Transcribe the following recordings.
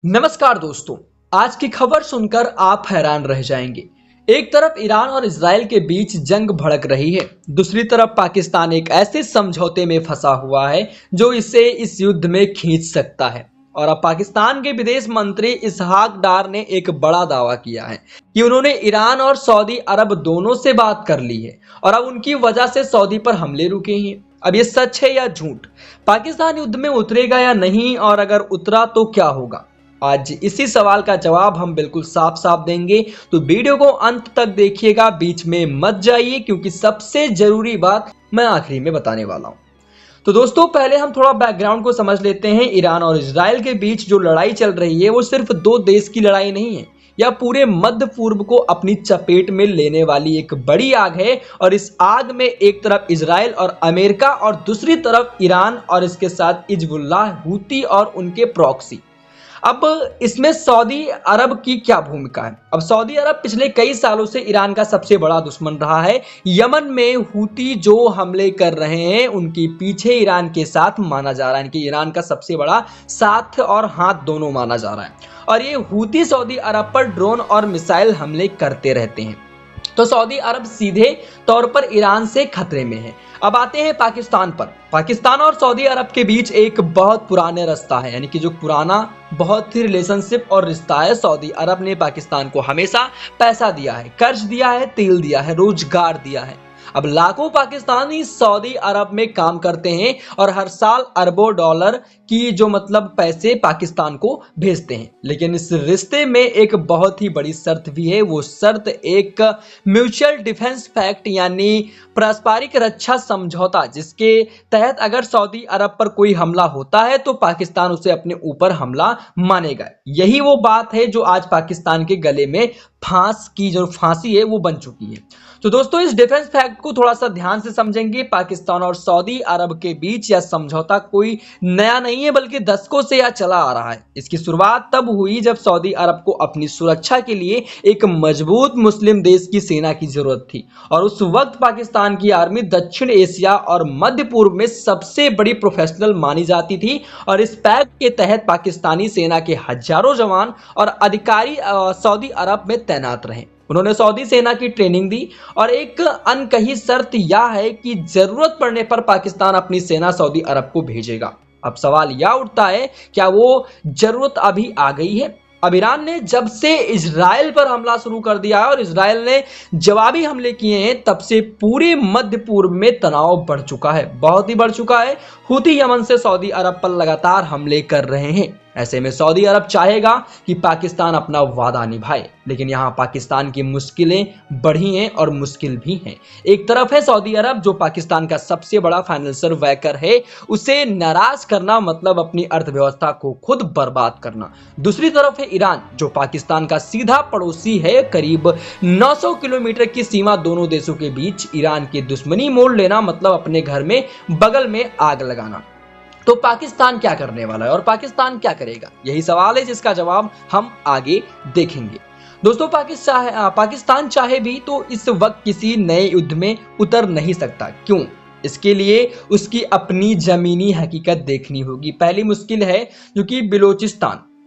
नमस्कार दोस्तों। आज की खबर सुनकर आप हैरान रह जाएंगे। एक तरफ ईरान और इजराइल के बीच जंग भड़क रही है, दूसरी तरफ पाकिस्तान एक ऐसे समझौते में फंसा हुआ है जो इसे इस युद्ध में खींच सकता है। और अब पाकिस्तान के विदेश मंत्री इसहाक डार ने एक बड़ा दावा किया है कि उन्होंने ईरान और सऊदी अरब दोनों से बात कर ली है और अब उनकी वजह से सऊदी पर हमले रुके हैं। अब ये सच है या झूठ? पाकिस्तान युद्ध में उतरेगा या नहीं, और अगर उतरा तो क्या होगा? आज इसी सवाल का जवाब हम बिल्कुल साफ साफ देंगे, तो वीडियो को अंत तक देखिएगा, बीच में मत जाइए, क्योंकि सबसे जरूरी बात मैं आखिरी में बताने वाला हूं। तो दोस्तों, पहले हम थोड़ा बैकग्राउंड को समझ लेते हैं। ईरान और इजराइल के बीच जो लड़ाई चल रही है वो सिर्फ दो देश की लड़ाई नहीं है, यह पूरे मध्य पूर्व को अपनी चपेट में लेने वाली एक बड़ी आग है। और इस आग में एक तरफ इजराइल और अमेरिका और दूसरी तरफ ईरान और इसके साथ हिजबुल्लाह, हूती और उनके प्रॉक्सी। अब इसमें सऊदी अरब की क्या भूमिका है? अब सऊदी अरब पिछले कई सालों से ईरान का सबसे बड़ा दुश्मन रहा है। यमन में हूती जो हमले कर रहे हैं उनके पीछे ईरान के साथ माना जा रहा है, कि ईरान का सबसे बड़ा साथ और हाथ दोनों माना जा रहा है। और ये हूती सऊदी अरब पर ड्रोन और मिसाइल हमले करते रहते हैं, तो सऊदी अरब सीधे तौर पर ईरान से खतरे में है। अब आते हैं पाकिस्तान पर। पाकिस्तान और सऊदी अरब के बीच एक बहुत पुराने रास्ता है, यानी कि जो पुराना बहुत ही रिलेशनशिप और रिश्ता है। सऊदी अरब ने पाकिस्तान को हमेशा पैसा दिया है, कर्ज दिया है, तेल दिया है, रोजगार दिया है। अब लाखों पाकिस्तानी सऊदी अरब में काम करते हैं और हर साल अरबों डॉलर की जो पैसे पाकिस्तान को भेजते हैं। लेकिन इस रिश्ते में एक बहुत ही बड़ी शर्त भी है। वो शर्त एक म्यूचुअल डिफेंस पैक्ट यानी पारस्परिक रक्षा समझौता, जिसके तहत अगर सऊदी अरब पर कोई हमला होता है तो पाकिस्तान उसे अपने ऊपर हमला मानेगा। यही वो बात है जो आज पाकिस्तान के गले में फांसी है वो बन चुकी है। तो दोस्तों, इस डिफेंस फैक्ट को थोड़ा सा ध्यान से समझेंगे। पाकिस्तान और सऊदी अरब के बीच यह समझौता कोई नया नहीं है, बल्कि दशकों से यह चला आ रहा है। इसकी शुरुआत तब हुई जब सऊदी अरब को अपनी सुरक्षा के लिए एक मजबूत मुस्लिम देश की सेना की जरूरत थी। और उस वक्त पाकिस्तान की आर्मी दक्षिण एशिया और मध्य पूर्व में सबसे बड़ी प्रोफेशनल मानी जाती थी। और इस पैक्ट के तहत पाकिस्तानी सेना के हजारों जवान और अधिकारी सऊदी अरब में तैनात रहे। उन्होंने सऊदी सेना की ट्रेनिंग दी और एक अनकही शर्त यह है कि जरूरत पड़ने पर पाकिस्तान अपनी सेना सऊदी अरब को भेजेगा। अब सवाल यह उठता है, क्या वो जरूरत अभी आ गई है? अब ईरान ने जब से इजराइल पर हमला शुरू कर दिया है और इजराइल ने जवाबी हमले किए हैं, तब से पूरे मध्य पूर्व में तनाव बढ़ चुका है, बहुत ही बढ़ चुका है। हूती यमन से सऊदी अरब पर लगातार हमले कर रहे हैं। ऐसे में सऊदी अरब चाहेगा कि पाकिस्तान अपना वादा निभाए, लेकिन यहाँ पाकिस्तान की मुश्किलें बढ़ी हैं और मुश्किल भी हैं। एक तरफ है सऊदी अरब जो पाकिस्तान का सबसे बड़ा फाइनेंशियल बैकर है, उसे नाराज करना मतलब अपनी अर्थव्यवस्था को खुद बर्बाद करना। दूसरी तरफ है ईरान जो पाकिस्तान का सीधा पड़ोसी है। करीब 900 किलोमीटर की सीमा दोनों देशों के बीच। ईरान की दुश्मनी मोड़ लेना मतलब अपने घर में बगल में आग लगाना। तो पाकिस्तान क्या करने वाला है और पाकिस्तान क्या करेगा? यही सवाल है जिसका जवाब हम आगे देखेंगे। दोस्तों, पाकिस्तान चाहे भी तो इस वक्त किसी नए युद्ध में उतर नहीं सकता। क्यों? इसके लिए उसकी अपनी जमीनी हकीकत देखनी होगी। पहली मुश्किल है जो कि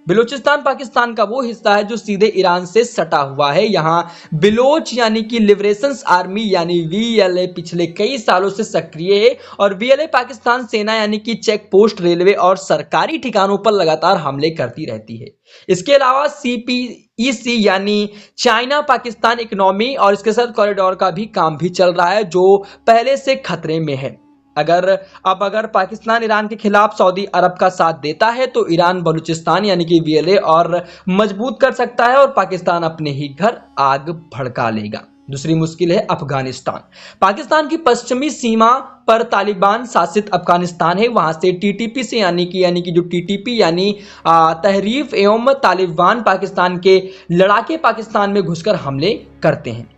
बलूचिस्तान पाकिस्तान का वो हिस्सा है जो सीधे ईरान से सटा हुआ है। यहाँ बिलोच यानी कि लिबरेशन आर्मी यानी वीएलए पिछले कई सालों से सक्रिय है। और वीएलए पाकिस्तान सेना यानी कि चेक पोस्ट, रेलवे और सरकारी ठिकानों पर लगातार हमले करती रहती है। इसके अलावा सीपीईसी यानी चाइना पाकिस्तान इकोनॉमी और इसके साथ कॉरिडोर का भी काम भी चल रहा है, जो पहले से खतरे में है। अगर पाकिस्तान ईरान के खिलाफ सऊदी अरब का साथ देता है तो ईरान बलूचिस्तान यानी कि वीएलए और मजबूत कर सकता है और पाकिस्तान अपने ही घर आग भड़का लेगा। दूसरी मुश्किल है अफगानिस्तान। पाकिस्तान की पश्चिमी सीमा पर तालिबान शासित अफगानिस्तान है। वहां से टीटीपी से यानी कि जो टीटीपी यानी तहरीफ एवं तालिबान पाकिस्तान के लड़ाके पाकिस्तान में घुसकर हमले करते हैं।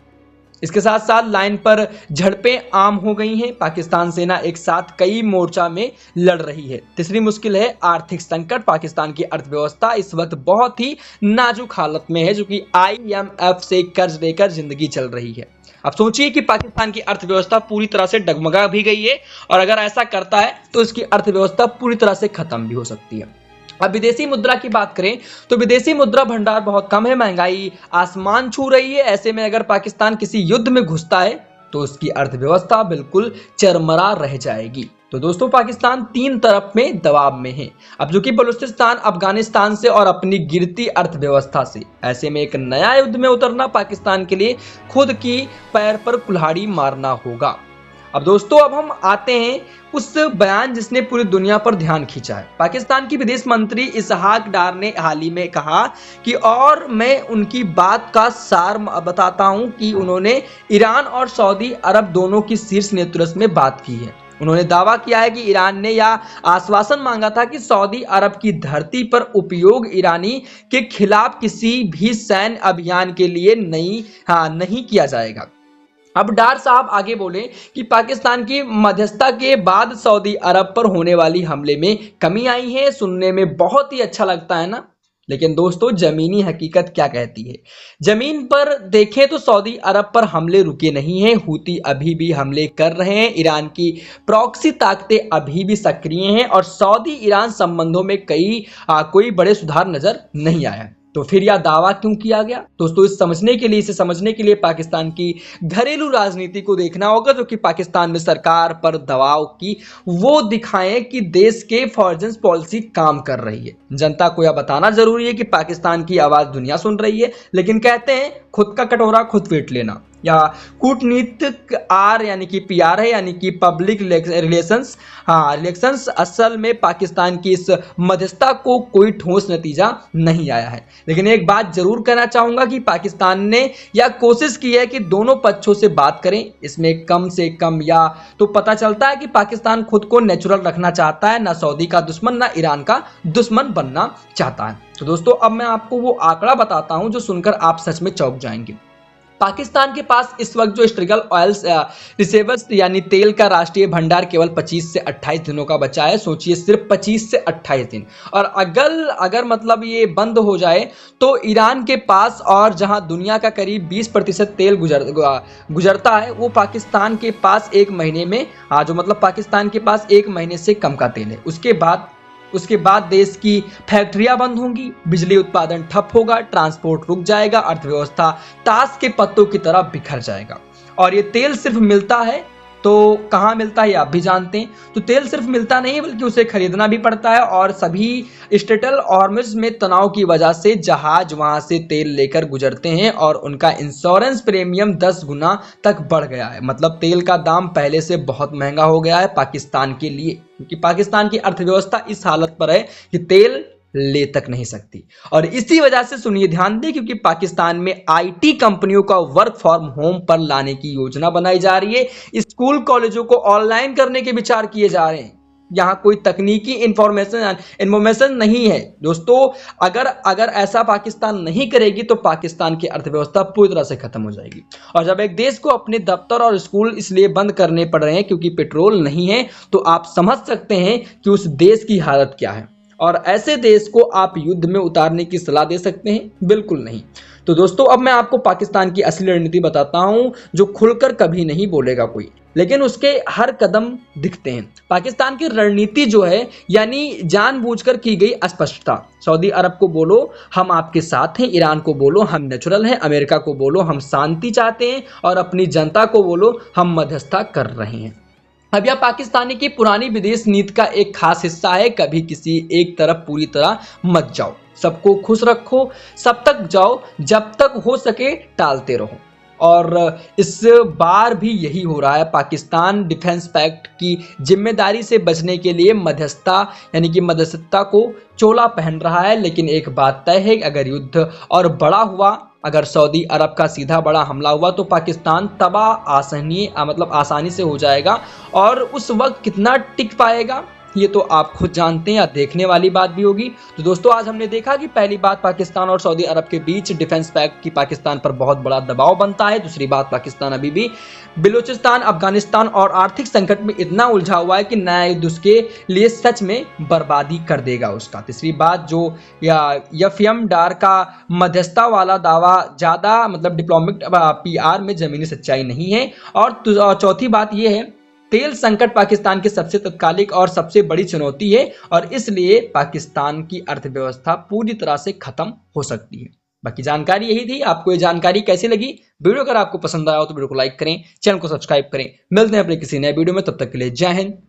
इसके साथ साथ लाइन पर झड़पें आम हो गई हैं। पाकिस्तान सेना एक साथ कई मोर्चा में लड़ रही है। तीसरी मुश्किल है आर्थिक संकट। पाकिस्तान की अर्थव्यवस्था इस वक्त बहुत ही नाजुक हालत में है, जो कि आईएमएफ से कर्ज लेकर जिंदगी चल रही है। अब सोचिए कि पाकिस्तान की अर्थव्यवस्था पूरी तरह से डगमगा भी गई है और अगर ऐसा करता है तो इसकी अर्थव्यवस्था पूरी तरह से खत्म भी हो सकती है। अब विदेशी मुद्रा की बात करें तो विदेशी मुद्रा भंडार बहुत कम है, महंगाई आसमान छू रही है। ऐसे में अगर पाकिस्तान किसी युद्ध में घुसता है तो उसकी अर्थव्यवस्था बिल्कुल चरमरा रह जाएगी। तो दोस्तों पाकिस्तान तीन तरफ में दबाव में है, अब जो कि बलूचिस्तान अफगानिस्तान से और अपनी गिरती अर्थव्यवस्था से। ऐसे में एक नया युद्ध में उतरना पाकिस्तान के लिए खुद की पैर पर कुल्हाड़ी मारना होगा। अब दोस्तों अब हम आते हैं उस बयान जिसने पूरी दुनिया पर ध्यान खींचा है। पाकिस्तान की विदेश मंत्री इसहाक डार ने हाल ही में कहा कि, और मैं उनकी बात का सार बताता हूं कि उन्होंने ईरान और सऊदी अरब दोनों की शीर्ष नेतृत्व में बात की है। उन्होंने दावा किया है कि ईरान ने यह आश्वासन मांगा था कि सऊदी अरब की धरती पर उपयोग ईरानी के खिलाफ किसी भी सैन्य अभियान के लिए नहीं किया जाएगा। अब डार साहब आगे बोले कि पाकिस्तान की मध्यस्थता के बाद सऊदी अरब पर होने वाली हमले में कमी आई है। सुनने में बहुत ही अच्छा लगता है ना, लेकिन दोस्तों जमीनी हकीकत क्या कहती है? जमीन पर देखें तो सऊदी अरब पर हमले रुके नहीं हैं, हूती अभी भी हमले कर रहे हैं, ईरान की प्रॉक्सी ताकतें अभी भी सक्रिय हैं और सऊदी ईरान संबंधों में कोई बड़े सुधार नजर नहीं आया। तो फिर यह दावा क्यों किया गया? दोस्तों इसे समझने के लिए पाकिस्तान की घरेलू राजनीति को देखना होगा, जो कि पाकिस्तान में सरकार पर दबाव की वो दिखाएं कि देश के फॉरेन पॉलिसी काम कर रही है। जनता को यह बताना जरूरी है कि पाकिस्तान की आवाज दुनिया सुन रही है, लेकिन कहते हैं खुद का कटोरा खुद पीट लेना। या कूटनीतिक आर यानी कि पीआर है, यानी कि पब्लिक रिलेशंस असल में पाकिस्तान की इस मध्यस्थता को कोई ठोस नतीजा नहीं आया है। लेकिन एक बात जरूर कहना चाहूंगा कि पाकिस्तान ने यह कोशिश की है कि दोनों पक्षों से बात करें। इसमें कम से कम या तो पता चलता है कि पाकिस्तान खुद को नेचुरल रखना चाहता है, ना सऊदी का दुश्मन ना ईरान का दुश्मन बनना चाहता है। तो दोस्तों अब मैं आपको वो आंकड़ा बताता हूं जो सुनकर आप सच में चौंक जाएंगे। पाकिस्तान के पास इस वक्त जो स्ट्रगल ऑयल्स रिसेवर्स यानी तेल का राष्ट्रीय भंडार केवल 25 से 28 दिनों का बचा है। सोचिए सिर्फ 25 से 28 दिन। और अगर मतलब ये बंद हो जाए तो ईरान के पास, और जहां दुनिया का करीब 20% तेल गुजरता है, वो पाकिस्तान के पास एक महीने में जो मतलब पाकिस्तान के पास एक महीने से कम का तेल है। उसके बाद देश की फैक्ट्रियां बंद होंगी, बिजली उत्पादन ठप होगा, ट्रांसपोर्ट रुक जाएगा, अर्थव्यवस्था ताश के पत्तों की तरह बिखर जाएगा। और ये तेल सिर्फ मिलता है तो कहाँ मिलता है आप भी जानते हैं। तो तेल सिर्फ मिलता नहीं बल्कि उसे खरीदना भी पड़ता है, और सभी स्ट्रेटल हॉर्मुज़ में तनाव की वजह से जहाज वहां से तेल लेकर गुजरते हैं और उनका इंश्योरेंस प्रीमियम 10 गुना तक बढ़ गया है। मतलब तेल का दाम पहले से बहुत महंगा हो गया है पाकिस्तान के लिए, क्योंकि पाकिस्तान की अर्थव्यवस्था इस हालत पर है कि तेल ले तक नहीं सकती। और इसी वजह से सुनिए ध्यान दें, क्योंकि पाकिस्तान में आईटी कंपनियों का वर्क फ्रॉम होम पर लाने की योजना बनाई जा रही है। स्कूल कॉलेजों को ऑनलाइन करने के विचार किए जा रहे हैं। यहाँ कोई तकनीकी इंफॉर्मेशन नहीं है दोस्तों। अगर ऐसा पाकिस्तान नहीं करेगी तो पाकिस्तान की अर्थव्यवस्था पूरी तरह से खत्म हो जाएगी। और जब एक देश को अपने दफ्तर और स्कूल इसलिए बंद करने पड़ रहे हैं क्योंकि पेट्रोल नहीं है, तो आप समझ सकते हैं कि उस देश की हालत क्या है। और ऐसे देश को आप युद्ध में उतारने की सलाह दे सकते हैं? बिल्कुल नहीं। तो दोस्तों अब मैं आपको पाकिस्तान की असली रणनीति बताता हूं, जो खुलकर कभी नहीं बोलेगा कोई, लेकिन उसके हर कदम दिखते हैं। पाकिस्तान की रणनीति जो है, यानी जानबूझकर की गई अस्पष्टता। सऊदी अरब को बोलो हम आपके साथ हैं, ईरान को बोलो हम नेचुरल हैं, अमेरिका को बोलो हम शांति चाहते हैं, और अपनी जनता को बोलो हम मध्यस्थता कर रहे हैं। अब यह पाकिस्तानी की पुरानी विदेश नीति का एक खास हिस्सा है। कभी किसी एक तरफ पूरी तरह मत जाओ, सबको खुश रखो, सब तक जाओ, जब तक हो सके टालते रहो। और इस बार भी यही हो रहा है। पाकिस्तान डिफेंस पैक्ट की जिम्मेदारी से बचने के लिए मध्यस्थता यानी कि मध्यस्थता को चोला पहन रहा है। लेकिन एक बात तय है, अगर युद्ध और बड़ा हुआ, अगर सऊदी अरब का सीधा बड़ा हमला हुआ तो पाकिस्तान तबाह आसानी से हो जाएगा। और उस वक्त कितना टिक पाएगा ये तो आप खुद जानते हैं, या देखने वाली बात भी होगी। तो दोस्तों आज हमने देखा कि पहली बात, पाकिस्तान और सऊदी अरब के बीच डिफेंस पैक्ट की पाकिस्तान पर बहुत बड़ा दबाव बनता है। दूसरी बात, पाकिस्तान अभी भी बलूचिस्तान, अफगानिस्तान और आर्थिक संकट में इतना उलझा हुआ है कि नया युद्ध उसके लिए सच में बर्बादी कर देगा उसका। तीसरी बात, जो यफयम डार का मध्यस्थता वाला दावा ज़्यादा डिप्लोमेटिक पीआर में जमीनी सच्चाई नहीं है। और चौथी बात यह है, तेल संकट पाकिस्तान की सबसे तत्कालिक और सबसे बड़ी चुनौती है और इसलिए पाकिस्तान की अर्थव्यवस्था पूरी तरह से खत्म हो सकती है। बाकी जानकारी यही थी। आपको ये जानकारी कैसी लगी? वीडियो अगर आपको पसंद आया हो तो वीडियो को लाइक करें, चैनल को सब्सक्राइब करें। मिलते हैं अपने किसी नए वीडियो में, तब तक के लिए जय हिंद।